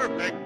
Perfect.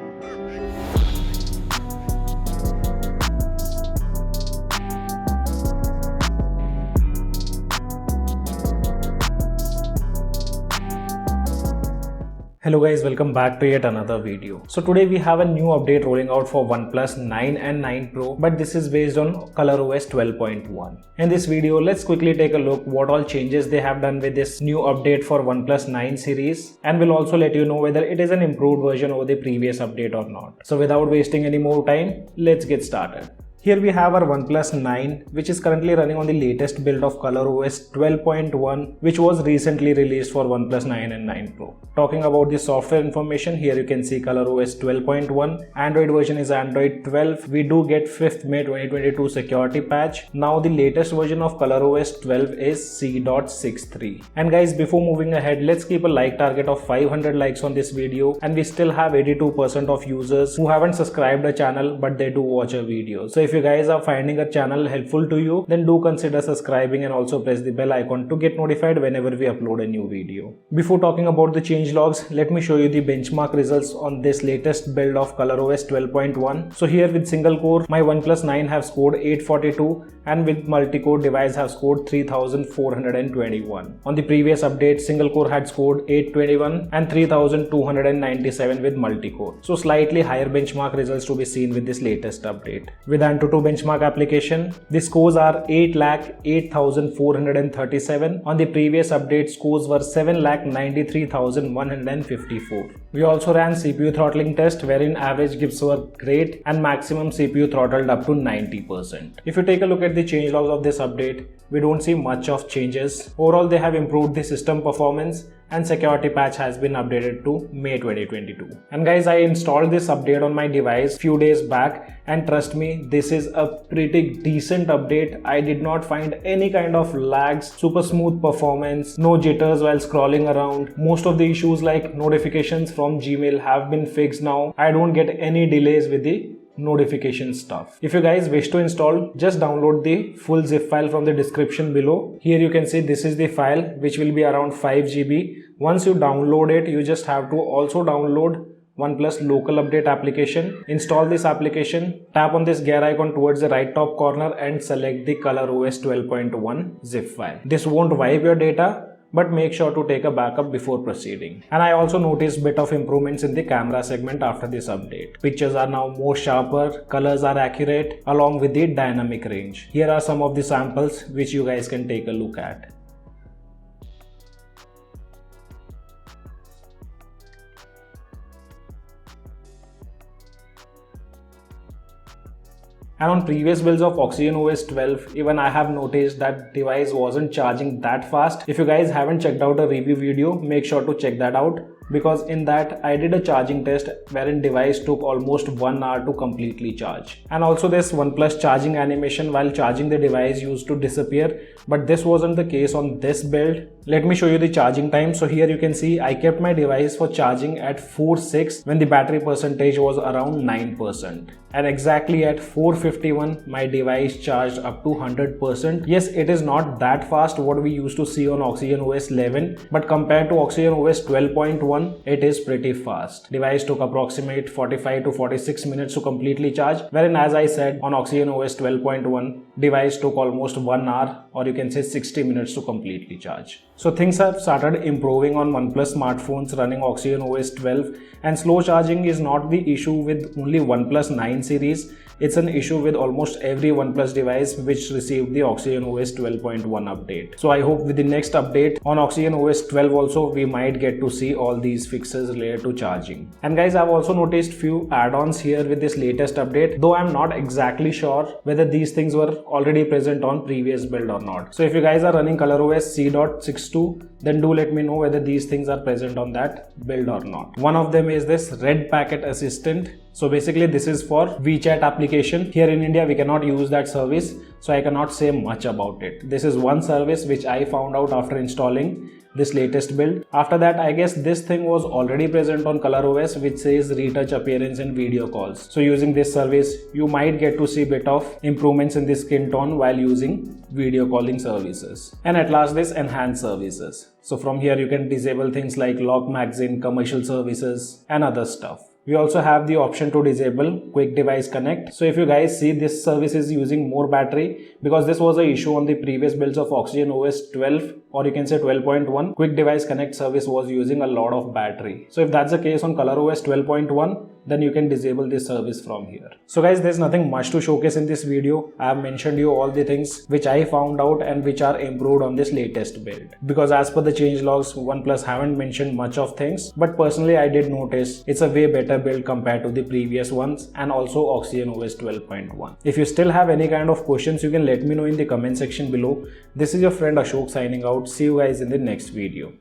Hello guys, welcome back to yet another video. So today we have a new update rolling out for OnePlus 9 and 9 Pro, but this is based on ColorOS 12.1. In this video, let's quickly take a look what all changes they have done with this new update for OnePlus 9 series, and we'll also let you know whether it is an improved version over the previous update or not. So without wasting any more time, let's get started. Here we have our OnePlus 9, which is currently running on the latest build of ColorOS 12.1, which was recently released for OnePlus 9 and 9 Pro. Talking about the software information, here you can see ColorOS 12.1, Android version is Android 12. We do get 5th May 2022 security patch. Now the latest version of ColorOS 12 is C.63. And guys, before moving ahead, let's keep a like target of 500 likes on this video, and we still have 82% of users who haven't subscribed the channel but they do watch our videos. So if you guys are finding our channel helpful to you, then do consider subscribing and also press the bell icon to get notified whenever we upload a new video. Before talking about the change logs, let me show you the benchmark results on this latest build of ColorOS 12.1. So here with single core, my OnePlus 9 have scored 842, and with multi-core device have scored 3421. On the previous update, single core had scored 821 and 3297 with multi-core. So slightly higher benchmark results to be seen with this latest update. With Antutu benchmark application, the scores are 8,08,437. On the previous update, scores were 7,93,154. We also ran CPU throttling test, wherein average gives were great and maximum CPU throttled up to 90%. If you take a look at the change logs of this update, we don't see much of changes. Overall, they have improved the system performance, and security patch has been updated to May 2022. And guys, I installed this update on my device few days back, and trust me, this is a pretty decent update. I did not find any kind of lags, super smooth performance, no jitters while scrolling around. Most of the issues like notifications from Gmail have been fixed now. I don't get any delays with the notification stuff. If you guys wish to install, just download the full zip file from the description below. Here you can see this is the file, which will be around 5 GB. Once you download it, you just have to also download OnePlus local update application. Install this application, tap on this gear icon towards the right top corner and select the ColorOS 12.1 zip file. This won't wipe your data, but make sure to take a backup before proceeding. And I also noticed bit of improvements in the camera segment after this update. Pictures are now more sharper, colors are accurate, along with the dynamic range. Here are some of the samples which you guys can take a look at. And on previous builds of OxygenOS 12, even I have noticed that device wasn't charging that fast. If you guys haven't checked out a review video, make sure to check that out, because in that I did a charging test wherein device took almost 1 hour to completely charge. And also this OnePlus charging animation while charging the device used to disappear, but this wasn't the case on this build. Let me show you the charging time. So here you can see I kept my device for charging at 4.6 when the battery percentage was around 9%. And exactly at 4:51 my device charged up to 100%. Yes, it is not that fast what we used to see on OxygenOS 11, but compared to OxygenOS 12.1, it is pretty fast. Device took approximate 45 to 46 minutes to completely charge, wherein as I said on OxygenOS 12.1, device took almost 1 hour, or you can say 60 minutes to completely charge. So things have started improving on OnePlus smartphones running OxygenOS 12, and slow charging is not the issue with only OnePlus 9 series. It's an issue with almost every OnePlus device which received the OxygenOS 12.1 update. So I hope with the next update on OxygenOS 12 also we might get to see all these fixes related to charging. And guys, I've also noticed few add-ons here with this latest update, though I'm not exactly sure whether these things were already present on previous build or not. So if you guys are running ColorOS C.62, then do let me know whether these things are present on that build or not. One of them is this Red Packet Assistant. So basically this is for WeChat application. Here in India we cannot use that service, so I cannot say much about it. This is one service which I found out after installing this latest build. After that, I guess this thing was already present on ColorOS, which says retouch appearance in video calls. So using this service, you might get to see bit of improvements in the skin tone while using video calling services. And at last, this enhanced services. So from here you can disable things like lock magazine, commercial services and other stuff. We also have the option to disable quick device connect. So if you guys see, this service is using more battery because this was an issue on the previous builds of Oxygen OS 12, or you can say 12.1. Quick device connect service was using a lot of battery. So if that's the case on ColorOS 12.1, then you can disable this service from here. So guys, there's nothing much to showcase in this video. I have mentioned you all the things which I found out and which are improved on this latest build, because as per the changelogs, OnePlus haven't mentioned much of things, but personally I did notice it's a way better build compared to the previous ones and also Oxygen OS 12.1. If you still have any kind of questions, you can let me know in the comment section below. This is your friend Ashok signing out. See you guys in the next video.